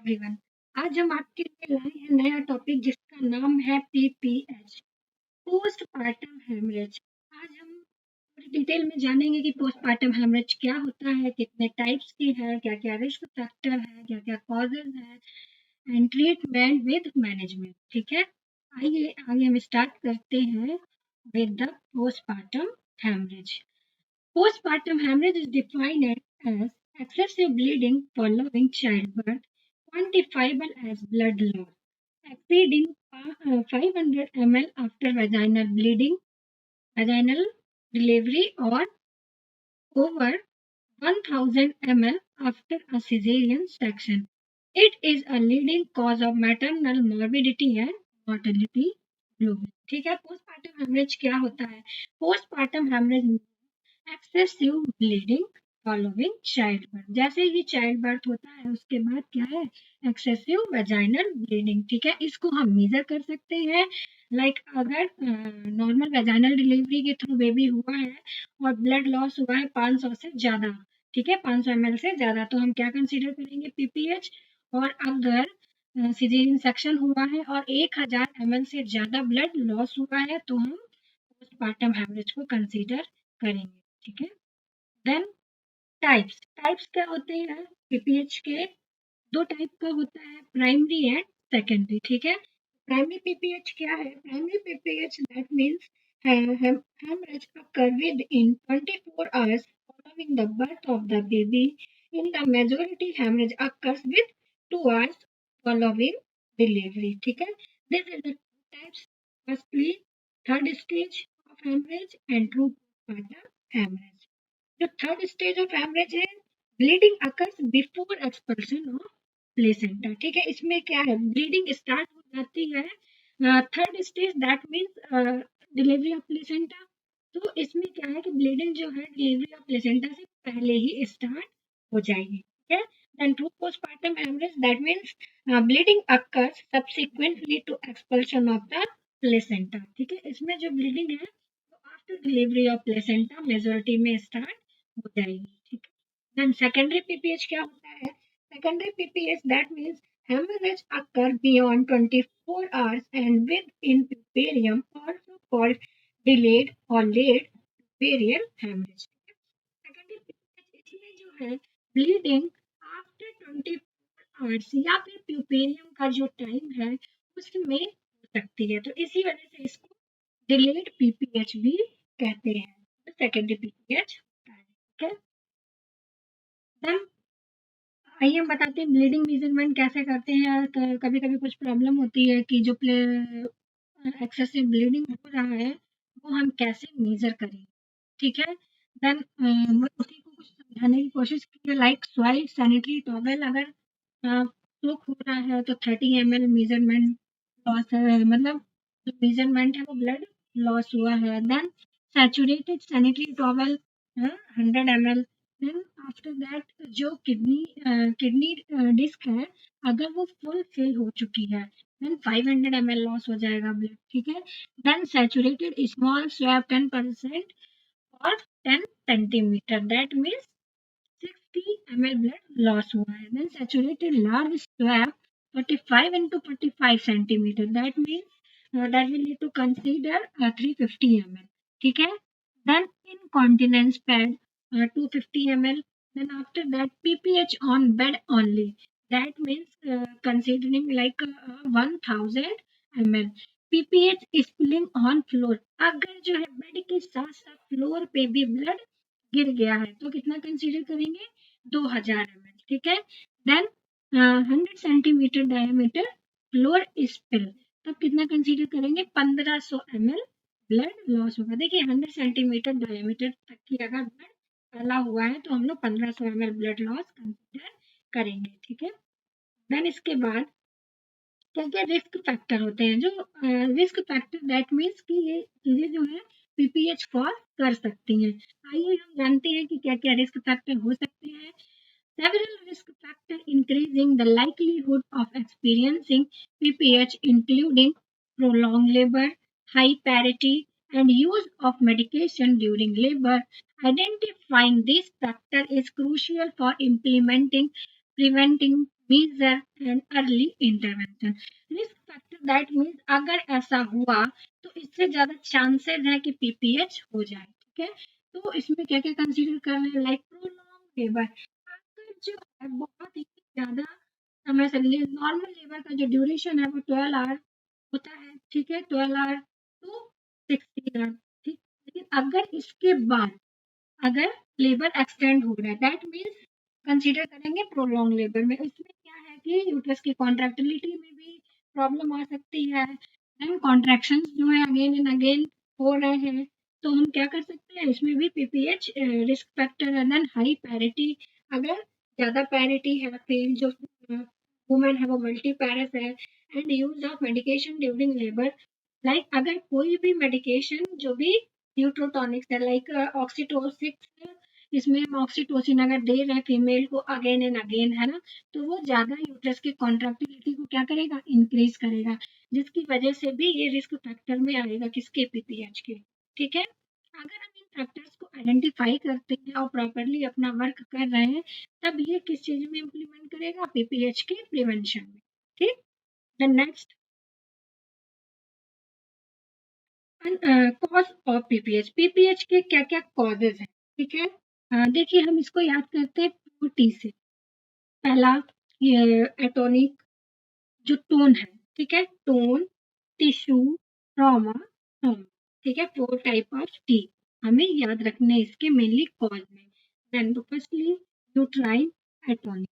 Everyone. आज हम आपके लिए लाए हैं नया टॉपिक जिसका नाम है पीपीएच, पोस्टपार्टम हेमरेज। आज हम पूरी डिटेल में जानेंगे कि पोस्टपार्टम हेमरेज क्या होता है, कितने टाइप्स की है, क्या क्या रिस्क फैक्टर है, क्या क्या कॉजेज है एंड ट्रीटमेंट विद मैनेजमेंट। ठीक है, आइए आगे हम स्टार्ट करते हैं with the postpartum haemorrhage. Postpartum hemorrhage is defined as excessive bleeding following childbirth, quantifiable as blood loss, exceeding 500 ml after vaginal bleeding, vaginal delivery, or over 1000 ml after a cesarean section. It is a leading cause of maternal morbidity and mortality globally. ठीक है, postpartum haemorrhage क्या होता है? Postpartum haemorrhage excessive bleeding following child birth, जैसे ही child birth होता है उसके बाद क्या है? Excessive vaginal bleeding. ठीक है, इसको हम मेजर कर सकते हैं। अगर नॉर्मल वेजाइनल डिलीवरी के थ्रू बेबी हुआ है और ब्लड लॉस हुआ है 500 से ज्यादा, ठीक है, 500 ml से ज्यादा, तो हम क्या कंसीडर करेंगे? पीपीएच। और अगर सिजेरियन सेक्शन हुआ है और 1000 ml से ज्यादा ब्लड लॉस हुआ है तो हम पोस्टपार्टम हेमरेज को कंसीडर करेंगे। ठीक है, देन टाइप्स। टाइप्स क्या होते हैं पीपीएच के? दो टाइप का होता है, प्राइमरी एंड सेकेंडरी। ठीक है, प्राइमरी पीपीएच क्या है? Primary PPH that means hemorrhage occur within 24 hours following the birth of the baby. In the majority, hemorrhage occurs with 2 hours following delivery. ठीक है, this is the types. Firstly, third stage of hemorrhage and true postpartum hemorrhage. जो third stage of haemorrhage है, bleeding occurs before expulsion of placenta. ठीक है, इसमें क्या है? Bleeding start हो जाती है third stage that means delivery of placenta. तो इसमें क्या है कि ब्लीडिंग जो है डिलीवरी ऑफ प्लेसेंटा से पहले ही स्टार्ट हो जाएगी। ठीक है, then true postpartum haemorrhage that means bleeding occurs subsequently to expulsion of the placenta. ठीक है, इसमें जो ब्लीडिंग है तो after delivery of placenta majority में स्टार्ट हो जाएगी। ठीक है, देन सेकेंडरी पीपीएच क्या होता है? Secondary PPH that means hemorrhage occur beyond 24 hours and within puerium, also called delayed or late puerial hemorrhage. Secondary PPH इसमें जो है ब्लीडिंग आफ्टर 24 आवर्स या फिर प्यूपेरियम का जो टाइम है उसमें हो सकती है, तो इसी वजह से इसको डिलेड पीपीएच भी कहते हैं। सेकेंडरी पीपीएच होता है। ठीक है, देन आइए हम बताते हैं ब्लीडिंग मेजरमेंट कैसे करते हैं। कभी कभी कुछ प्रॉब्लम होती है कि जो एक्सेसिव ब्लीडिंग हो रहा है वो हम कैसे मेजर करें। ठीक है, देन उसी को कुछ समझाने की कोशिश की है। लाइक स्वाइप सैनिटरी टॉवेल, अगर सोक हो रहा है तो 30 ml मेजरमेंट लॉस है, मतलब जो मेजरमेंट है वो ब्लड लॉस हुआ है। Then saturated sanitary towel 100 ml। Then after that जो किडनी डिस्क है अगर वो फुल फिल हो चुकी है देन 500 ml लॉस हो जाएगा ब्लड। ठीक है, देन सैचुरेटेड स्मॉल स्वैब 10% और 10 centimetre that means 60 ml blood loss हुआ है। Then saturated large swab 45 into 45 centimeter that means that we need to consider 350 ml. ठीक है, then incontinence pad 250 ml. Then after that pph on bed only, that means considering like 1000 ml. pph spilling on floor, अगर जो है bed के साथ साथ floor पे भी ब्लड गिर गया है तो कितना कंसीडर करेंगे? 2000 ml। ठीक है, then 100 centimetre diameter floor spill, तब कितना कंसीडर करेंगे? 1500 ml ब्लड लॉस होगा। देखिए 100 सेंटीमीटर डायमीटर तक की अगर ब्लड फैला हुआ है तो हम लोग 1500 ml ब्लड लॉस कंसीडर करेंगे। ठीक है, देन इसके बाद क्या क्या रिस्क फैक्टर होते हैं? जो रिस्क फैक्टर दैट मीन्स कि ये चीजें जो है पीपीएच कॉज कर सकती हैं। आइए हम जानते हैं कि क्या क्या रिस्क फैक्टर हो सकते हैं। Several risk factors increasing the likelihood of experiencing PPH, including prolonged labor, high parity, and use of medication during labor. Identifying this factor is crucial for implementing preventing measure and early intervention. Risk factor that means अगर ऐसा हुआ तो इससे ज्यादा chances है कि PPH हो जाए, ठीक है। तो इसमें क्या क्या कंसीडर कर रहे हैं, लाइक प्रोलॉन्ग लेबर, अगर जो है बहुत ही ज्यादा समय से नॉर्मल लेबर का जो ड्यूरेशन है वो 12 आवर होता है, ठीक है, 12 आवर टू 16 आवर, ठीक। लेकिन अगर इसके बाद अगर लेबर एक्सटेंड हो रहा है दैट मीन्स कंसीडर करेंगे प्रोलॉन्ग लेबर में। इसमें क्या है कि यूट्रस की कॉन्ट्रैक्टिलिटी में भी प्रॉब्लम आ सकती है, देन कॉन्ट्रैक्शंस जो है अगेन एंड अगेन हो रहे हैं, तो हम क्या कर सकते हैं, इसमें भी पीपीएच रिस्क फैक्टर है। देन हाई पैरिटी, अगर ज्यादा पैरिटी है, फिर जो वुमेन है वो मल्टी पैरस है, and use of medication during labour, like अगर कोई भी मेडिकेशन जो भी न्यूट्रोटॉनिक्स है, लाइक ऑक्सीटोसिक्स, इसमें हम ऑक्सीटोसिन अगर दे रहे हैं फीमेल को अगेन एंड अगेन, है ना, तो वो ज्यादा यूट्रस की कॉन्ट्रैक्टिलिटी को क्या करेगा, इंक्रीज करेगा, जिसकी वजह से भी ये रिस्क फैक्टर में आएगा, किसके, पीपीएच के, ठीक है। अगर हम इन फैक्टर्स को आइडेंटिफाई करते हैं और प्रॉपरली अपना वर्क कर रहे हैं, तब ये किस चीज में इम्प्लीमेंट करेगा, पीपीएच के प्रिवेंशन में, ठीक। The next cause of PPH, PPH के क्या क्या कॉजेज हैं, ठीक है। देखिए हम इसको याद करते हैं 4T से। पहला ये एटोनिक जो टोन है, ठीक है, टोन, टिश्यू, ट्रॉमा, टोन, ठीक है, 4 टाइप ऑफ टी हमें याद रखने हैं इसके मेनली कॉज में। देन फर्स्टली यूट्राइन एटोनी,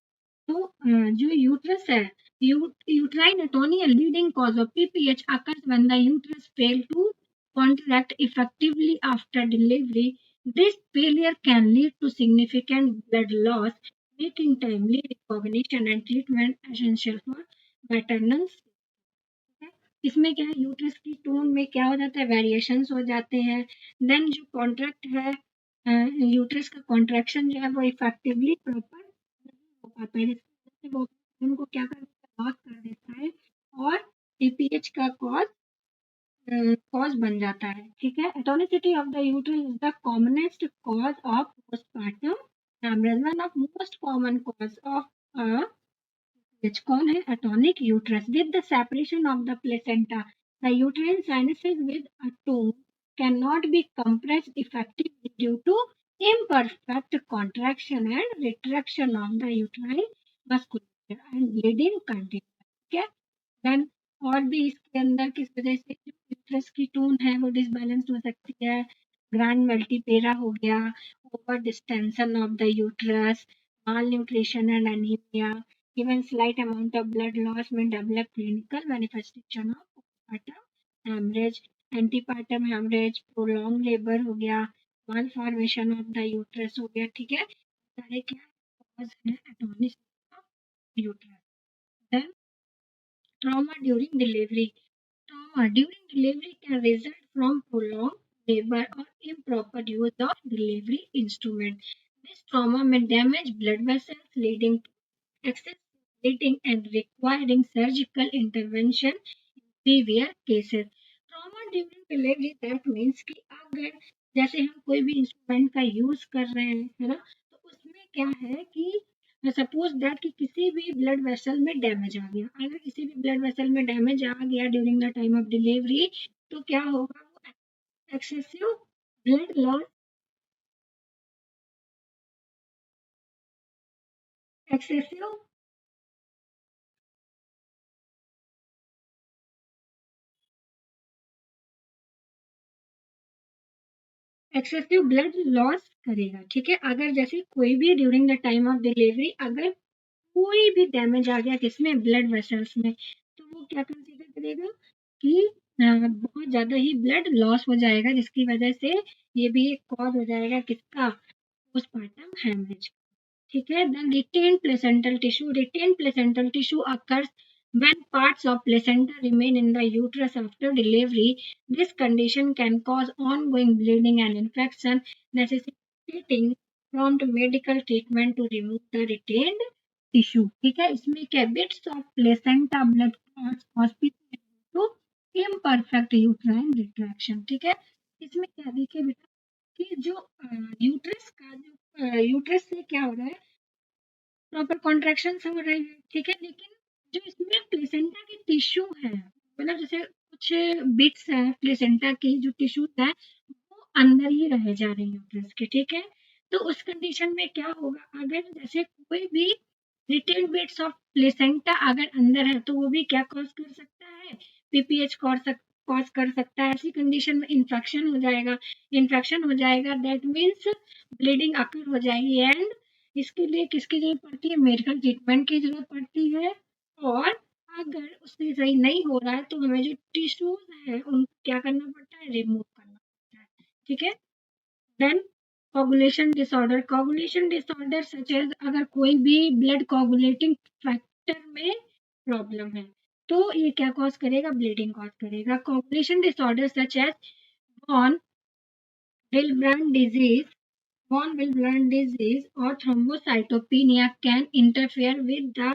तो जो यूट्रस है, uterine atony leading cause of PPH occurs when the uterus fail to contract effectively after delivery. This failure can lead to significant blood loss, making timely recognition and treatment essential for maternal. इसमें क्या है, uterus की tone में क्या हो जाता है, variations हो जाते हैं। देन जो कॉन्ट्रैक्ट है, यूट्रस का कॉन्ट्रैक्शन जो है वो इफेक्टिवली प्रॉपर नहीं हो पाता है, जिसकी वजह से वो उनको क्या कर देता है, लॉस कर देता है, और पीपीएच का कॉज बन जाता है, ठीक है। Atonicity of the uterus is the commonest cause of postpartum haemorrhage, one of most common cause of which call है atonic uterus. With the separation of the placenta, the uterine sinuses with a tube cannot be compressed effectively due to imperfect contraction and retraction of the uterine musculature and bleeding continues, ठीक है। Then और भी इसके अंदर किस वजह से जो यूट्रस की टोन है वो डिसबैलेंस हो सकती है, ग्रैंड मल्टीपेरा हो गया, over distension of the uterus, mall nutrition and anaemia, even slight amount of blood loss may develop clinical manifestation of postpartum hemorrhage, antepartum hemorrhage, prolonged labor हो गया, malformation of the uterus हो गया, ठीक है। सारे क्या cause है atonic uterus. Then trauma during delivery. Trauma during delivery can result from prolonged labor or improper use of delivery instrument. This trauma may damage blood vessels, leading to excessive bleeding and requiring surgical intervention in severe cases. Trauma during delivery that means कि अगर जैसे हम कोई भी instrument का use कर रहे हैं, है ना, तो उसमें क्या है कि सपोज दैट कि किसी भी ब्लड वेसल में डैमेज आ गया, अगर किसी भी ब्लड वेसल में डैमेज आ गया during the time of delivery, तो क्या होगा, excessive blood loss, excessive excessive blood loss करेगा, ठीक है। अगर जैसे कोई भी during the time of delivery अगर कोई भी डैमेज आ गया किसमें, ब्लड वेसल्स में, तो वो क्या कंसीडर करेगा कि बहुत ज्यादा ही ब्लड लॉस हो जाएगा, जिसकी वजह से ये भी एक कॉज हो जाएगा किसका, पोस्टपार्टम हेमरेज, ठीक है। Then retain placental tissue occurs when parts of placenta remain in the uterus after delivery. This condition can cause ongoing bleeding and infection, necessitating prompt medical treatment to remove the retained tissue, ठीक है। इसमें क्या, bits of placenta blood hospital to imperfect uterine retraction, ठीक है। इसमें क्या देखिए बेटा कि जो यूट्रस का जो यूट्रस से क्या हो रहा है, प्रॉपर कॉन्ट्रैक्शंस हो रहे हैं, ठीक है। लेकिन जो इसमें प्लेसेंटा के टिश्यू है, मतलब जैसे कुछ बिट्स हैं प्लेसेंटा की, जो टिश्यूज है वो अंदर ही रह जा रही है यूट्रस के, ठीक है। तो उस कंडीशन में क्या होगा, अगर जैसे कोई भी रिटेन बिट्स ऑफ प्लेसेंटा अगर अंदर है तो वो भी क्या कॉज कर सकता है, पीपीएच कॉज कर सकता है। ऐसी कंडीशन में इन्फेक्शन हो जाएगा, इन्फेक्शन हो जाएगा दैट मीन्स ब्लीडिंग अकर हो जाएगी, एंड इसके लिए किसकी जरूरत पड़ती है, मेडिकल ट्रीटमेंट की जरूरत पड़ती है। और अगर उससे सही नहीं हो रहा है तो हमें जो टिश्यूज है उनको क्या करना पड़ता है, रिमूव करना पड़ता है, ठीक है। Then coagulation disorder such as, अगर कोई भी ब्लड कोगुलेटिंग फैक्टर में प्रॉब्लम है तो ये क्या कॉज करेगा, ब्लीडिंग कॉज करेगा। Coagulation disorder such as von Willebrand disease, von Willebrand disease or thrombocytopenia can interfere with the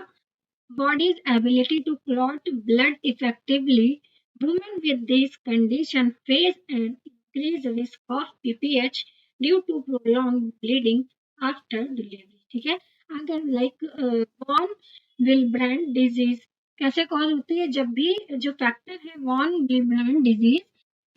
body's ability to clot blood effectively. Women with this condition face an increased risk of PPH due to prolonged bleeding after delivery, ठीक है। अगर like von Willebrand disease कैसे cause होती है, जब भी जो factor है वॉन विलब्रांड डिजीज,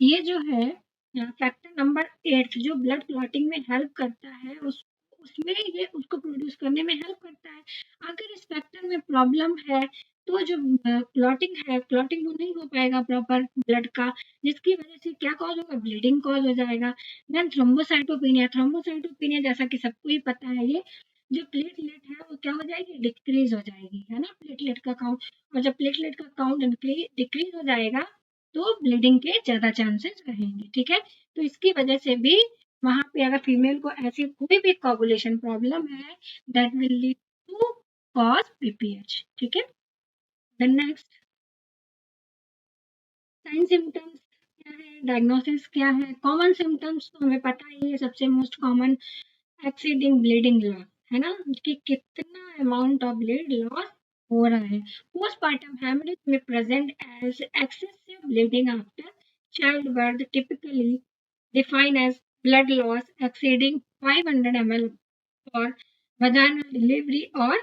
ये जो है फैक्टर नंबर 8 जो ब्लड क्लॉटिंग में हेल्प करता है, उस उसमें ये उसको प्रोड्यूस करने में हेल्प करता है। अगर इस फैक्टर में प्रॉब्लम है तो जो क्लॉटिंग है, क्लॉटिंग वो नहीं हो पाएगा प्रॉपर ब्लड का, जिसकी वजह से क्या कॉज होगा, ब्लीडिंग कॉज हो जाएगा। देन थ्रोम्बोसाइटोपिनिया, थ्रोम्बोसाइटोपिनिया जैसा कि सबको ही पता है, ये जो प्लेटलेट है वो क्या हो जाएगी, डिक्रीज हो जाएगी, है ना, प्लेटलेट का काउंट। और जब प्लेटलेट का काउंट डिक्रीज हो जाएगा तो ब्लीडिंग के ज्यादा चांसेस रहेंगे, ठीक है। तो इसकी वजह से भी वहां पे अगर फीमेल को ऐसी कोई भी कोगुलेशन प्रॉब्लम है, that will lead to cause PPH, ठीक है। देन नेक्स्ट, साइन सिम्टम्स क्या है, डायग्नोसिस क्या है। कॉमन सिम्टम्स तो हमें पता ही है, सबसे most common exceeding bleeding loss, है ना, कि कितना अमाउंट ऑफ ब्लीड लॉस हो रहा है। पोस्टपार्टम हेमरेज में present as excessive bleeding after child birth, typically defined as blood loss exceeding 500 ml for vaginal delivery or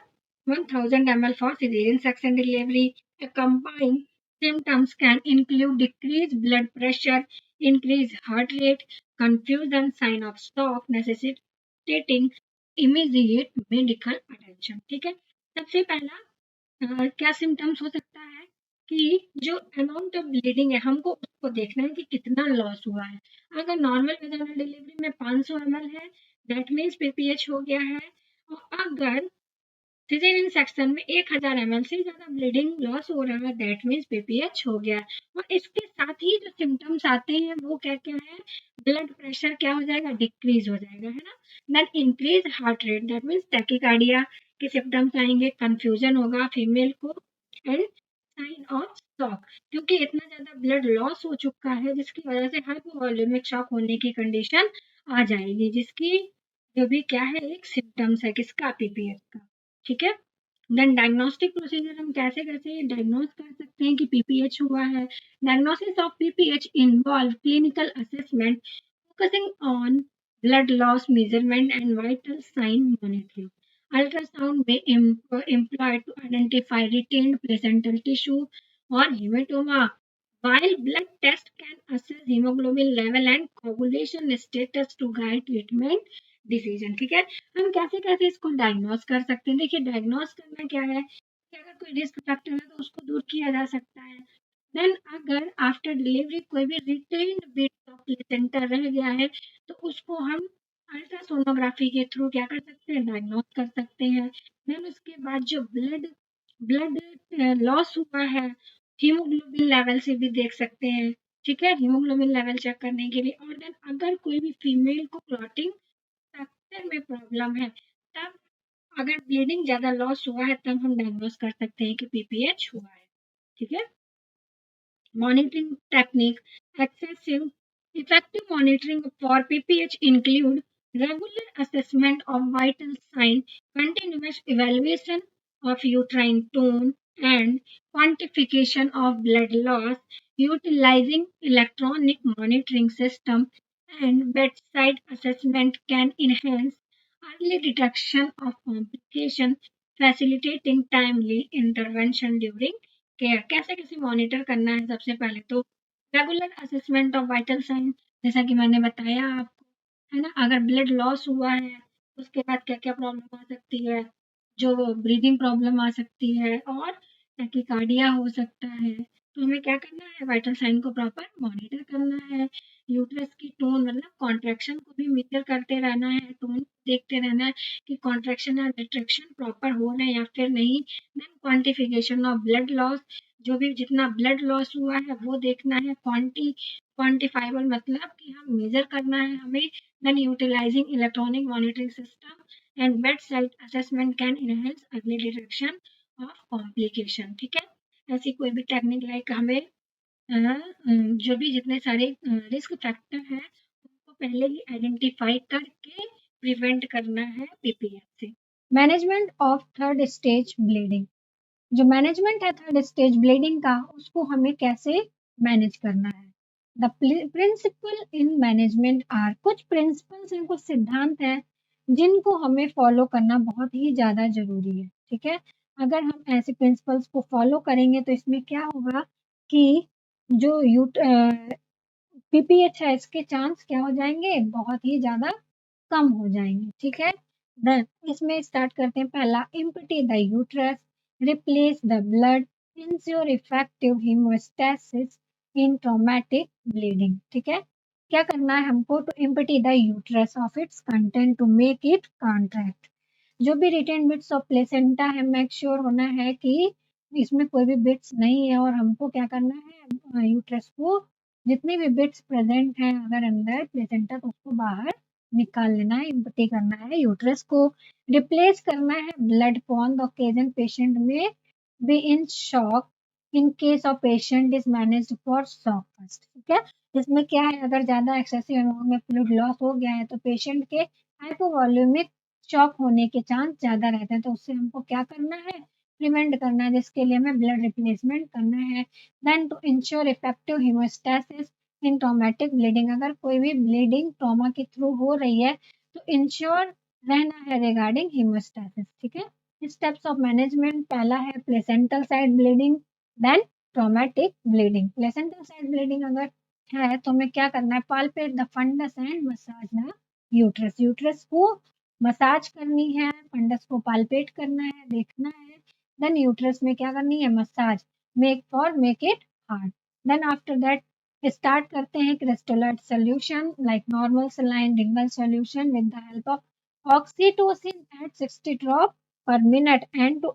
1000 ml for cesarean section delivery. Accompanying symptoms can include decreased blood pressure, increased heart rate, confusion, sign of shock necessitating immediate medical attention, ठीक है। सबसे पहला क्या symptoms हो सकता है कि जो अमाउंट ऑफ ब्लीडिंग है हमको उसको देखना है कि कितना लॉस हुआ है। अगर नॉर्मल वेजाइनल डिलीवरी में 500 ml है, दैट मीन्स पीपीएच हो गया है। और अगर सिजेरियन सेक्शन में 1000 ml से ज्यादा ब्लीडिंग लॉस हो रहा है, दैट मीन्स पीपीएच हो गया। और इसके साथ ही जो सिम्टम्स आते हैं वो क्या क्या है, ब्लड प्रेशर क्या हो जाएगा, डिक्रीज हो जाएगा, है ना। Then increase heart rate, that means tachycardia के सिम्टम्स आएंगे, कंफ्यूजन होगा फीमेल को, एंड साइन ऑफ शॉक, क्योंकि इतना ज्यादा ब्लड लॉस हो चुका है जिसकी वजह से हाइपोवॉल्यूमिक शॉक होने की कंडीशन आ जाएगी, जिसकी जो भी क्या है एक सिम्टम्स है किसका, पीपीएच का, ठीक है। देन डायग्नोस्टिक प्रोसीजर हम कैसे कैसे डायग्नोज कर सकते हैं कि पीपीएच हुआ है। Diagnosis of PPH involve clinical assessment focusing on blood loss measurement and vital sign monitoring. Ultrasound may employed to identify retained placental tissue or hematoma, while blood test can assess hemoglobin level and coagulation status to guide treatment decision, ठीक है। हम कैसे कैसे इसको diagnose कर सकते हैं, देखिए डायग्नोज करना क्या है कि अगर कोई रिस्क फैक्टर है तो उसको दूर किया जा सकता है। देन अगर आफ्टर डिलीवरी कोई भी रिटेन्ड बिट ऑफ प्लेसेंटा रह गया है तो उसको हम अल्ट्रासोनोग्राफी के थ्रू क्या कर सकते हैं, डायग्नोज कर सकते हैं। देन उसके बाद जो ब्लड ब्लड लॉस हुआ है, हीमोग्लोबिन लेवल से भी देख सकते हैं, ठीक है, हीमोग्लोबिन लेवल चेक करने के लिए। और देन अगर कोई भी फीमेल को क्लॉटिंग फैक्टर में प्रॉब्लम है, तब अगर ब्लीडिंग ज्यादा लॉस हुआ है तब हम डायग्नोज कर सकते हैं कि पीपीएच हुआ है, ठीक है। Monitoring technique, excessive effective monitoring for PPH include regular assessment of vital sign, continuous evaluation of uterine tone, and quantification of blood loss, utilizing electronic monitoring system and bedside assessment can enhance early detection of complication facilitating timely intervention during care. कैसे कैसे monitor करना है? सबसे पहले तो regular assessment of vital sign, जैसा कि मैंने बताया आपको, है ना। अगर ब्लड लॉस हुआ है उसके बाद क्या क्या प्रॉब्लम आ सकती है, जो ब्रीदिंग प्रॉब्लम आ सकती है और टैकीकार्डिया हो सकता है। तो हमें क्या करना है? वाइटल साइन को प्रॉपर मॉनिटर करना है। यूट्रस की टोन मतलब कॉन्ट्रैक्शन को भी मीजर करते रहना है, टोन देखते रहना है कि कॉन्ट्रैक्शन या रिट्रैक्शन प्रॉपर हो रहे हैं या फिर नहीं। Then quantification of blood loss, जो भी जितना ब्लड लॉस हुआ है वो देखना है। क्वांटिफाइबल मतलब कि हम मेजर करना है हमें। Then utilising electronic monitoring system and bed side assessment can enhance early detection of complication. ठीक है, ऐसी कोई भी टेक्निक लाइक हमें जो भी जितने सारे रिस्क फैक्टर हैं उनको पहले ही आइडेंटिफाई करके प्रिवेंट करना है पीपीएच से। Management of third stage bleeding, जो मैनेजमेंट है थर्ड स्टेज ब्लीडिंग का, उसको हमें कैसे मैनेज करना है? The principle in management are, कुछ प्रिंसिपल्स हैं, कुछ सिद्धांत हैं जिनको हमें फॉलो करना बहुत ही ज़्यादा ज़रूरी है। ठीक है, अगर हम ऐसे प्रिंसिपल्स को फॉलो करेंगे तो इसमें क्या होगा कि जो पीपीएच है इसके चांस क्या हो जाएंगे? बहुत ही ज़्यादा कम हो जाएंगे। ठीक है, देन इसमें स्टार्ट करते हैं। पहला, empty the uterus, replace the blood, ensure effective haemostasis in traumatic bleeding. ठीक है, क्या करना है हमको? To empty the uterus of its content to make it contract. जो भी रिटेन बिट्स ऑफ प्लेसेंटा है, मेक श्योर होना है कि इसमें कोई भी बिट्स नहीं है। और हमको क्या करना है? यूट्रस को जितने भी बिट्स प्रेजेंट हैं अगर अंदर प्लेसेंटा, तो उसको बाहर निकाल लेना है, एम्प्टी करना है यूट्रस को। रिप्लेस करना है blood on the occasion patient में be in shock, in case of patient is managed for shock first. ठीक है, इसमें क्या है? अगर ज्यादा एक्सेसिव अमाउंट में फ्लूइड लॉस हो गया है तो पेशेंट के हाइपोवॉल्यूमिक शॉक होने के चांस ज्यादा रहते हैं, तो उससे हमको क्या करना है? प्रिवेंट करना है, जिसके लिए हमें ब्लड रिप्लेसमेंट करना है। Then to ensure effective haemostasis in traumatic bleeding, अगर कोई भी ब्लीडिंग ट्रॉमा के थ्रू हो रही है तो इंश्योर रहना है रिगार्डिंग हीमोस्टेसिस। ठीक है, स्टेप्स ऑफ मैनेजमेंट, पहला है placental side bleeding, then traumatic bleeding. Placental side bleeding अगर है तो हमें क्या करना है? Palpate the fundus and massage the uterus, uterus को मसाज करनी है, फंडस को पाल्पेट करना है, देखना है। देन यूट्रस में क्या करनी है? Massage, make it hard. Then after that start करते हैं crystalloid solution like normal saline Ringer solution with the help of oxytocin at 60 drop per minute and to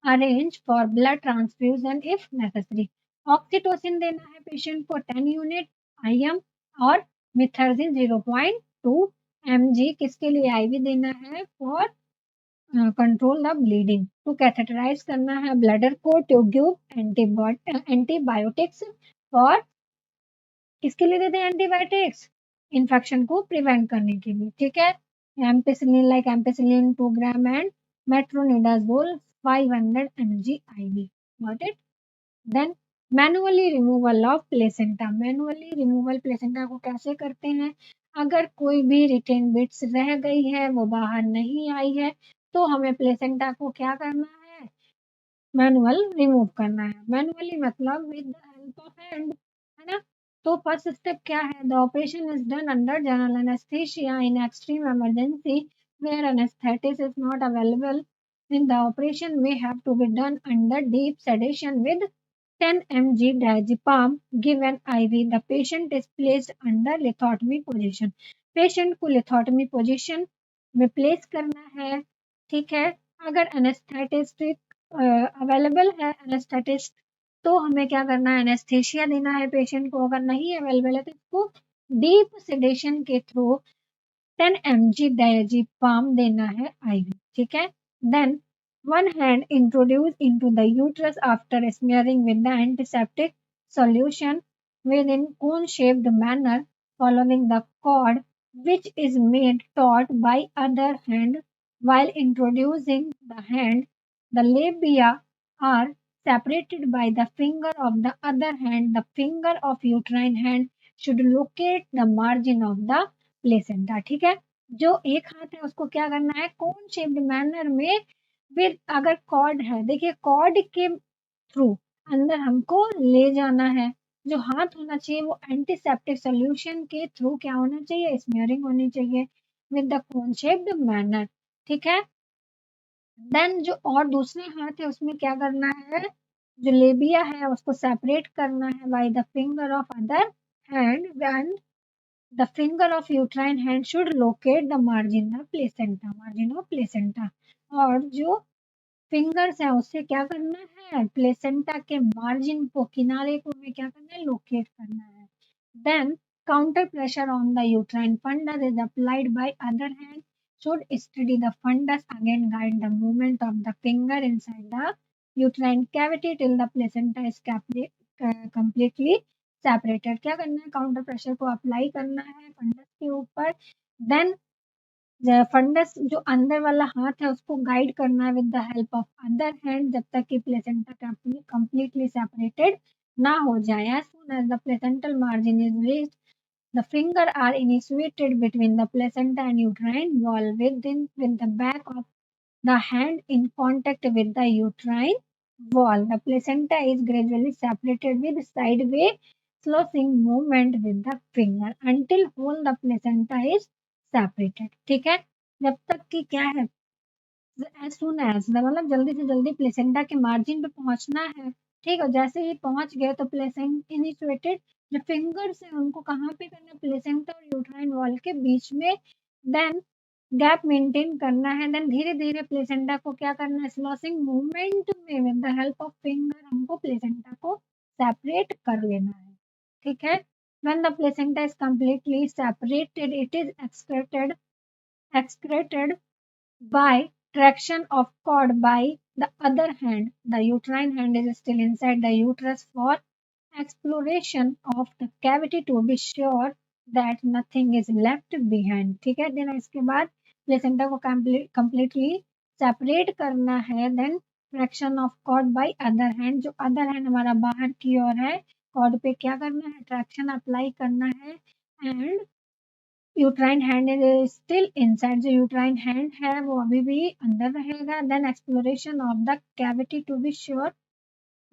arrange for blood transfusion if necessary. Oxytocin देना है patient को 10 unit IM और मिथर्जिन 0.2 mg, किसके लिए? IV देना है for control the bleeding. To catheterize करना है ब्लडर को, टू गिव एंटीबायोटिक्स फॉर, किसके लिए देते हैं एंटीबायोटिक्स? इन्फेक्शन को प्रिवेंट करने के लिए। ठीक है, ampicillin like ampicillin 2 gram and metronidazole 500 mg IV। Got it? Then manually removal of placenta, manually removal placenta को कैसे करते हैं? अगर कोई भी रिटेन बिट्स रह गई है, वो बाहर नहीं आई है, तो हमें प्लेसेंटा को क्या करना है? मैनुअल रिमूव करना है। मैनुअली मतलब with the help of hand, है ना। तो फर्स्ट स्टेप क्या है? The operation is done under general anaesthesia in extreme emergency where anaesthetist is not available. In the operation may have to be done under deep sedation with 10 mg diazepam given IV. The patient is placed under lithotomy position. Patient को lithotomy position में place करना है। ठीक है, अगर anaesthetist available है anaesthetist, तो हमें क्या करना है? एनेस्थेशिया देना है पेशेंट को। अगर नहीं अवेलेबल है तो इसको डीप सेडेशन के थ्रू 10 mg diazepam देना है IV। ठीक है, then one hand introduced into the uterus after smearing with the antiseptic solution within cone-shaped manner following the cord, which is made taut by other hand. While introducing the hand, the labia are separated by the finger of the other hand. The finger of uterine hand should locate the margin of the placenta. ठीक है, जो एक हाथ है उसको क्या करना है? कोन शेप्ड मैनर में फिर अगर कॉर्ड है, देखिए कॉर्ड के थ्रू अंदर हमको ले जाना है, जो हाथ होना चाहिए वो एंटीसेप्टिक सॉल्यूशन के थ्रू क्या होना चाहिए, स्मीयरिंग होनी चाहिए with the cone shaped manner, ठीक है। देन जो और दूसरे हाथ है उसमें क्या करना है, जो लेबिया है उसको सेपरेट करना है by the finger of other hand, and the finger of uterine hand should locate the margin of placenta, margin of placenta, और जो फिंगर्स है उससे क्या करना है, प्लेसेंटा के मार्जिन को, किनारे को हमें क्या करना है, लोकेट करना है। Then counter pressure on the uterine fundus is applied by other hand should steady the fundus, again guide the movement of the finger inside the uterine cavity till the placenta is completely separated। क्या करना है, counter pressure को apply करना है funds के ऊपर, then funds जो अंदर वाला हाथ है उसको गाइड करना है with the help of other hand जब तक कि प्लेसेंटा कंप्लीटली सेपरेटेड ना हो जाए। As soon as the placental margin is reached, the finger are initiated between the placenta and uterine wall with the back of the hand in contact with the uterine wall. The placenta is gradually separated with sideway sloping movement with the finger until whole the placenta is separated। ठीक है, जब तक कि क्या है, as soon as मतलब जल्दी से जल्दी प्लेसेंटा के मार्जिन पे पहुंचना है, ठीक है। जैसे ही पहुंच गए तो प्लेसेंट इनिशिएटेड, जो फिंगर्स है उनको कहाँ पे करना है, प्लेसेंटा और यूट्राइन वॉल के बीच में, देन गैप मेंटेन करना है, देन धीरे धीरे प्लेसेंटा को क्या करना है, स्लॉसिंग मूवमेंट में with the help of finger हमको प्लेसेंटा को सेपरेट कर लेना है, ठीक है। when the placenta is completely separated it is excreted by traction of cord by the other hand. The uterine hand is still inside the uterus for exploration of the cavity to be sure that nothing is left behind। ठीक है, then इसके बाद placenta को completely separate करना है, then traction of cord by other hand, जो other hand हमारा बाहर की ओर है, कॉर्ड पे क्या करना है, ट्रैक्शन अप्लाई करना है, and uterine hand is still inside, जो यूट्राइन हैंड है वो अभी भी अंदर रहेगा, then exploration of the cavity to be sure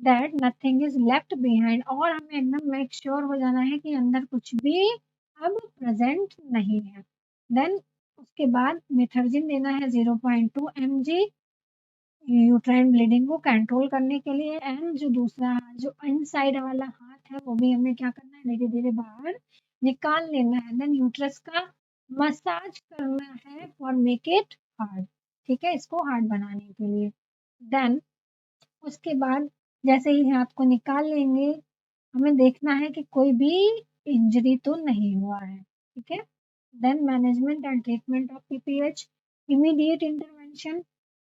that nothing is left behind, और हमें एकदम मेक श्योर हो जाना है कि अंदर कुछ भी अब प्रेजेंट नहीं है। देन उसके बाद मेथर्जिन देना है 0.2 mg यूट्राइन ब्लीडिंग को कंट्रोल करने के लिए, एंड जो दूसरा जो इनसाइड वाला हाथ है वो भी हमें क्या करना है, धीरे धीरे बाहर निकाल लेना है। देन यूट्रस का मसाज करना है फॉर मेक इट हार्ड, ठीक है, इसको हार्ड बनाने के लिए। देन उसके बाद जैसे ही हाथ को निकाल लेंगे, हमें देखना है कि कोई भी इंजरी तो नहीं हुआ है, ठीक है। Then management and treatment of PPH, immediate intervention,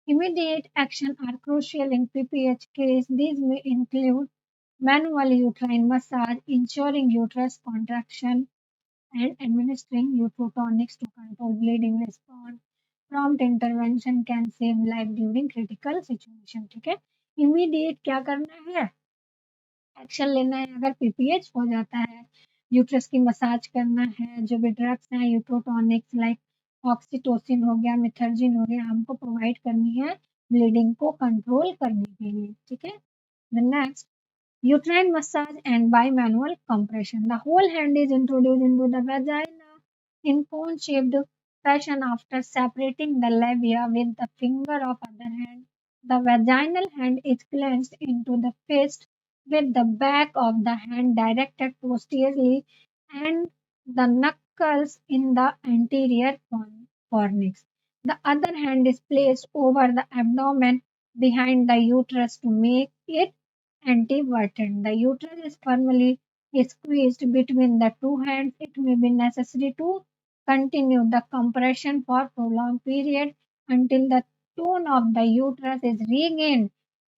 immediate action are crucial in PPH case. These may include manual uterine massage, ensuring uterus contraction, and administering uterotonics to control bleeding response. Prompt intervention can save life during critical situation। ठीक है, immediate क्या करना है, action लेना है अगर PPH हो जाता है, यूट्रस की मसाज करना है, जो भी ड्रग्स हैं यूट्रोटॉनिक्स लाइक ऑक्सीटोसिन हो गया, मेथर्जिन हो गया, हमको प्रोवाइड करनी है ब्लीडिंग को कंट्रोल करने के लिए, ठीक है। The next uterine massage and bimanual compression. The whole hand is introduced into the vagina in cone-shaped fashion after separating the labia with the finger of other hand. The vaginal hand is clenched into the fist with the back of the hand directed posteriorly and the knuckles in the anterior fornix. The other hand is placed over the abdomen behind the uterus to make it anteverted. The uterus is firmly squeezed between the two hands. It may be necessary to continue the compression for prolonged period until the tone of the uterus is regained.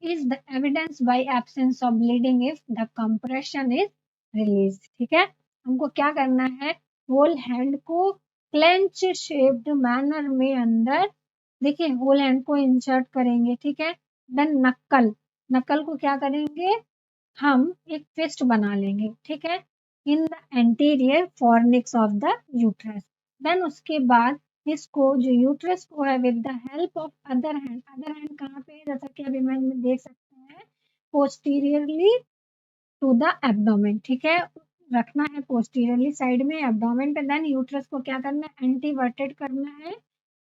Is the evidence by absence of bleeding if the compression is released। ठीक है, हमको क्या करना है, whole hand को clench shaped manner में अंदर, देखिए होल हैंड को इंसर्ट करेंगे, ठीक है। देन नक्कल, नकल को क्या करेंगे, हम एक फिस्ट बना लेंगे, ठीक है, in the anterior fornix of the uterus. Then उसके बाद इसको जो यूट्रस को है with the help of other hand कहाँ पे है, जैसा कि अभी मैम देख सकते हैं पोस्टीरियरली टू द एब्डोमेन, ठीक है, रखना है पोस्टीरियरली साइड में एब्डोमेन पे। देन यूट्रस को क्या करना है, एंटीवर्टेड करना है।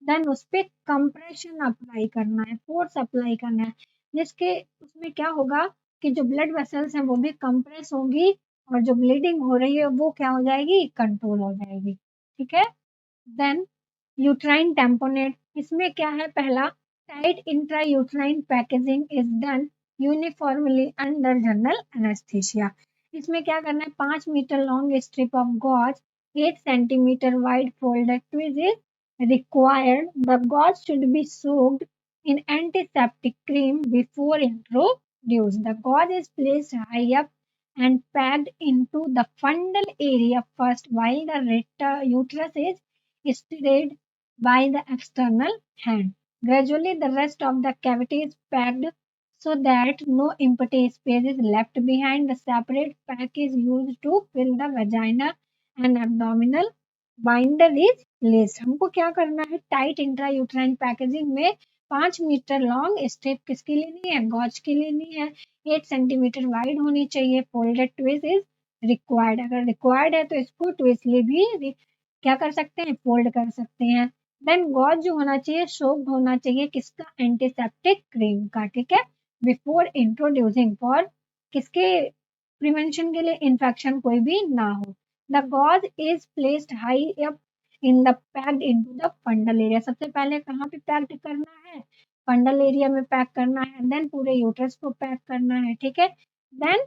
देन उस पे कंप्रेशन अप्लाई करना है, फोर्स अप्लाई करना है, जिसके उसमें क्या होगा कि जो ब्लड वेसल्स हैं वो भी कंप्रेस होंगी और जो ब्लीडिंग हो रही है वो क्या हो जाएगी, कंट्रोल हो जाएगी, ठीक है। देन यूट्राइन टेम्पोनेट, इसमें क्या है, पहला tight intra uterine packaging is done uniformly under general anaesthesia. इसमें क्या करना है, 5 metre long strip of gauze 8 centimetre wide folded twice is required. The gauze should be soaked in antiseptic cream before introduced. The gauze is placed high up and packed into the fundal area first while the uterus is stirred by the external hand. Gradually, the rest of the cavity is packed so that no empty space is left behind. The separate pack is used to fill the vagina and abdominal binder is placed. हमको क्या करना है, tight intrauterine packaging में 5 metre long strip किसकी लेनी है, gauge की लेनी है, 8 सेंटीमीटर वाइड होनी चाहिए, फोल्डेड ट्विस्ट इज रिक्वायर्ड। अगर रिक्वायर्ड है तो इसको ट्विस्टली भी क्या कर सकते हैं, फोल्ड कर सकते हैं। देन गॉज जो होना चाहिए सोक्ड होना चाहिए किसका, एंटीसेप्टिक क्रीम का, ठीक है, बिफोर इंट्रोड्यूसिंग फॉर किसके प्रिवेंशन के लिए, इन्फेक्शन कोई भी ना हो। The gauze is placed high up in the packed into the fundal area. सबसे पहले कहाँ पे पैक्ड करना है, फंडल एरिया में पैक करना है, देन पूरे यूट्रस को पैक करना है, ठीक है। देन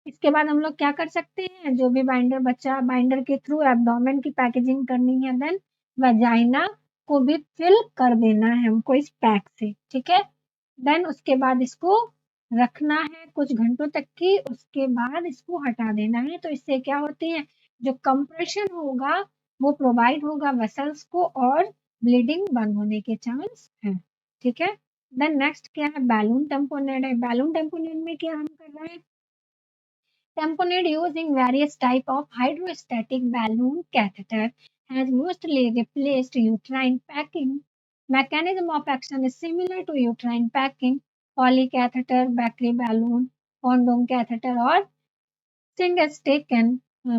इसके बाद हम लोग क्या कर सकते हैं, जो भी बाइंडर बचा बाइंडर के थ्रू एब्डोमेन की पैकेजिंग करनी है, देन वजाइना को भी फिल कर देना है हमको इस पैक से, ठीक है। देन उसके बाद इसको रखना है कुछ घंटों तक की, उसके बाद इसको हटा देना है। तो इससे क्या होती है, जो कंप्रेशन होगा वो प्रोवाइड होगा वेसल्स को और ब्लीडिंग बंद होने के चांस है, ठीक है। देन नेक्स्ट क्या है, बैलून टेम्पोनेट है। बैलून टेम्पोनेट में क्या हम कर रहे हैं, tamponade using various type of hydrostatic balloon catheter has mostly replaced uterine packing. Mechanism of action is similar to uterine packing, polycatheter, Beckley balloon, condom catheter or single-taken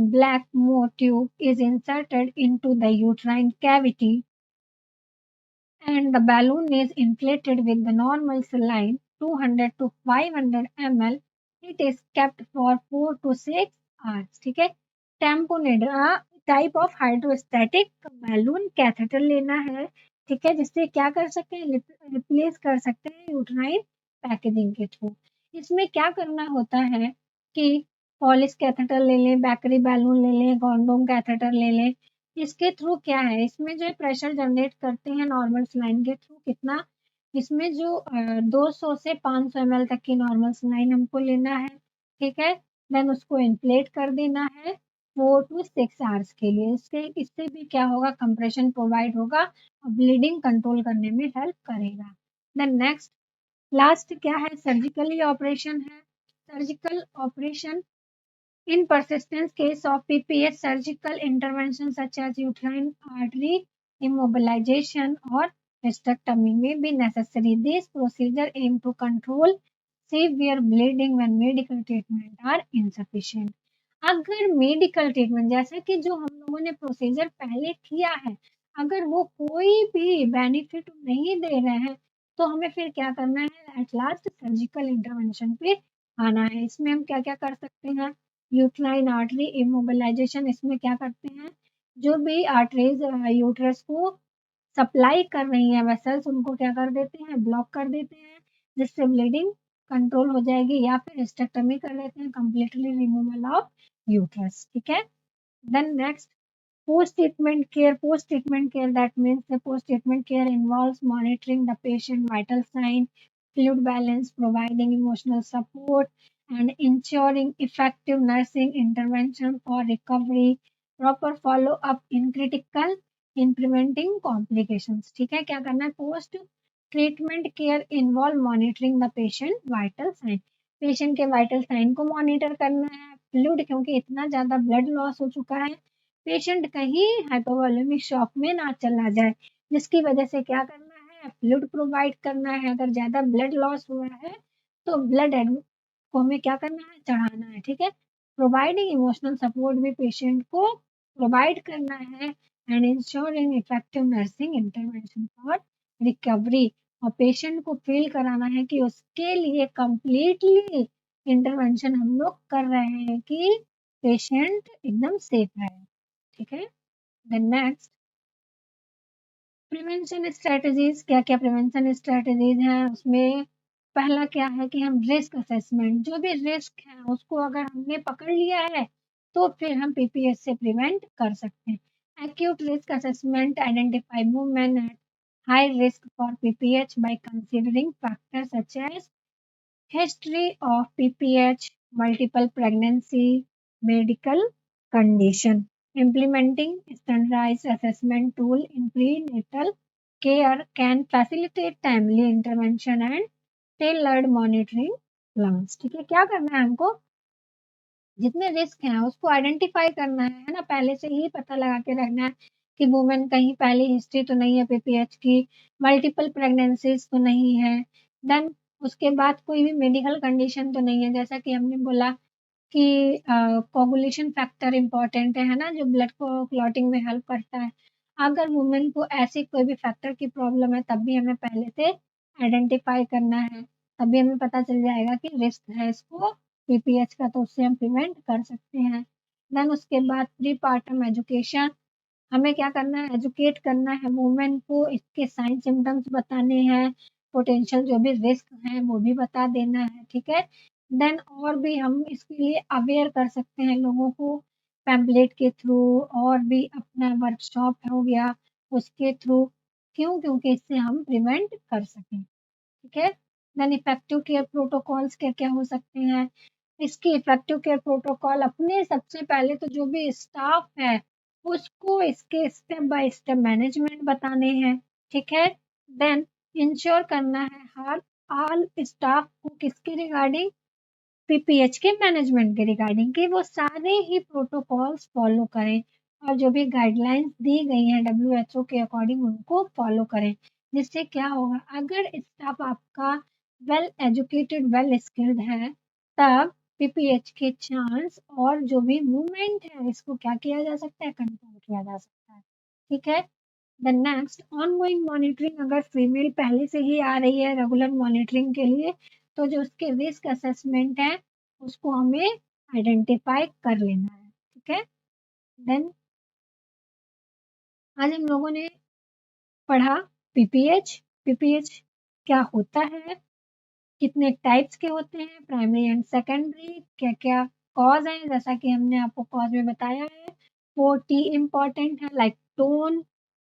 black Moore tube is inserted into the uterine cavity and the balloon is inflated with the normal saline 200 to 500 ml. It is kept for 4 to 6 hours. ठीक है, tamponade type of hydrostatic balloon catheter लेना है, ठीक है, जिससे क्या कर सकते हैं, रिप्लेस कर सकते हैं यूट्राइन पैकेजिंग के थ्रू। इसमें क्या करना होता है कि पॉलिश कैथेटर ले लें, बैकरी बैलून ले लें, कॉन्डोम कैथेटर ले लें। इसके थ्रू क्या है, इसमें जो है प्रेशर जनरेट करते हैं नॉर्मल सलाइन के थ्रू, कितना, इसमें जो 200 से 500 ml तक की नॉर्मल सलाइन हमको लेना है, ठीक है। देन उसको इन्फ्लेट कर देना है 4 to 6 आवर्स के लिए। इससे भी क्या होगा, कंप्रेशन प्रोवाइड होगा और ब्लीडिंग कंट्रोल करने में हेल्प करेगा। देन नेक्स्ट लास्ट क्या है, सर्जिकली ऑपरेशन है। Surgical operation in persistent case of PPS, surgical intervention such as uterine artery immobilization or hysterectomy may be necessary. These procedures aim to control severe bleeding when medical treatment are insufficient. अगर medical treatment जैसे कि जो हम लोगों ने procedure पहले किया है, अगर वो कोई भी बेनिफिट नहीं दे रहे हैं तो हमें फिर क्या करना है, एट लास्ट सर्जिकल इंटरवेंशन पे आना है। इसमें हम क्या क्या कर सकते हैं, यूट्राइन आर्टरी इमोबिलाइजेशन, इसमें क्या करते हैं, जो भी आर्टरीज यूट्रस को सप्लाई कर रही हैं वेसल्स, उनको क्या कर देते हैं, ब्लॉक कर देते हैं, जिससे ब्लीडिंग कंट्रोल हो जाएगी, या फिर हिस्टेक्टमी कर लेते हैं, कंप्लीटली रिमूवल ऑफ यूट्रस, ठीक है। Then next post treatment care. Post treatment care, that means the post treatment care involves monitoring the patient vital sign, fluid balance, providing emotional support and ensuring effective nursing intervention for recovery, proper follow up in critical in preventing complications, ठीक है। क्या करना है, post treatment care involve monitoring the patient vital sign, patient के vital sign को monitor करना है, fluid क्योंकि इतना ज्यादा ब्लड लॉस हो चुका है पेशेंट कहीं हाइपोवोलेमिक शॉक में ना चला जाए, जिसकी वजह से क्या करना है, फ्लूइड प्रोवाइड करना है। अगर ज़्यादा ब्लड लॉस हुआ है तो ब्लड को हमें क्या करना है, चढ़ाना है, ठीक है। प्रोवाइडिंग इमोशनल सपोर्ट भी पेशेंट को प्रोवाइड करना है and ensuring effective nursing intervention for recovery. और पेशेंट को फील कराना है कि उसके लिए कंप्लीटली इंटरवेंशन हम लोग कर रहे हैं कि पेशेंट एकदम सेफ रहे, ठीक है। देन नेक्स्ट, प्रिवेंशन स्ट्रेटजीज, क्या क्या प्रिवेंशन स्ट्रेटजीज हैं उसमें पहला क्या है कि हम रिस्क असेसमेंट, जो भी रिस्क है उसको अगर हमने पकड़ लिया है तो फिर हम पीपीएच से प्रिवेंट कर सकते हैं। Acute risk assessment identify women at high risk for PPH by considering factors such as history of PPH, multiple pregnancy, medical condition. Implementing standardized assessment tool in prenatal care can facilitate timely intervention and tailored monitoring plans. ठीक है, क्या करना है हमको, जितने risk हैं उसको identify करना है ना, पहले से ही पता लगा के रखना है कि वुमेन कहीं पहले हिस्ट्री तो नहीं है पीपीएच की, मल्टीपल प्रेगनेंसीज तो नहीं है, देन उसके बाद कोई भी मेडिकल कंडीशन तो नहीं है, जैसा कि हमने बोला कि कोगुलेशन फैक्टर इम्पोर्टेंट है ना, जो ब्लड को क्लॉटिंग में हेल्प करता है। अगर वुमेन को ऐसी कोई भी फैक्टर की प्रॉब्लम है तब भी हमें पहले से आइडेंटिफाई करना है, तभी हमें पता चल जाएगा कि रिस्क है इसको पीपीएच का, तो उससे हम प्रिवेंट कर सकते हैं। देन उसके बाद प्री पार्टम एजुकेशन, हमें क्या करना है, एजुकेट करना है वुमेन को, इसके साइन सिम्टम्स बताने हैं, पोटेंशियल जो भी रिस्क हैं वो भी बता देना है, ठीक है। देन और भी हम इसके लिए अवेयर कर सकते हैं लोगों को, पैम्पलेट के थ्रू और भी अपना वर्कशॉप हो गया उसके थ्रू, क्यों, क्योंकि इससे हम प्रिवेंट कर सकें, ठीक है। देन इफेक्टिव केयर प्रोटोकॉल्स क्या क्या हो सकते हैं, इसकी इफेक्टिव केयर प्रोटोकॉल अपने सबसे पहले तो जो भी स्टाफ है उसको इसके स्टेप बाय स्टेप मैनेजमेंट बताने हैं, ठीक है। देन इंश्योर करना है हर ऑल स्टाफ को किसके रिगार्डिंग, पीपीएच के मैनेजमेंट के रिगार्डिंग, कि वो सारे ही प्रोटोकॉल्स फॉलो करें और जो भी गाइडलाइंस दी गई हैं डब्ल्यूएचओ के अकॉर्डिंग उनको फॉलो करें। जिससे क्या होगा, अगर स्टाफ आपका वेल एजुकेटेड वेल स्किल्ड है तब पीपीएच के चांस और जो भी मूवमेंट है इसको क्या किया जा सकता है, कंट्रोल किया जा सकता है, ठीक है। द नेक्स्ट, ऑनगोइंग मॉनिटरिंग, अगर फीमेल पहले से ही आ रही है रेगुलर मॉनिटरिंग के लिए तो जो उसके रिस्क असेसमेंट है उसको हमें आइडेंटिफाई कर लेना है, ठीक है। देन आज हम लोगों ने पढ़ा पीपीएच, पीपीएच क्या होता है, कितने टाइप्स के होते हैं, प्राइमरी एंड सेकेंडरी, क्या क्या कॉज है, जैसा कि हमने आपको कॉज में बताया है, 4T इम्पॉर्टेंट है, like tone,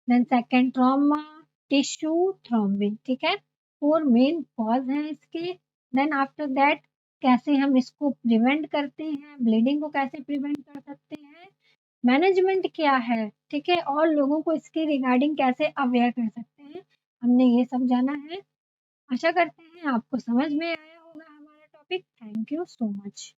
then second trauma, tissue, thrombin, ठीक है। 4 मेन कॉज हैं इसके। देन आफ्टर दैट कैसे हम इसको प्रिवेंट करते हैं, ब्लीडिंग को कैसे प्रिवेंट कर सकते हैं, मैनेजमेंट क्या है, ठीक है, और लोगों को इसके रिगार्डिंग कैसे अवेयर कर सकते हैं, हमने ये सब जाना है। आशा करते हैं आपको समझ में आया होगा हमारा topic. Thank you so much.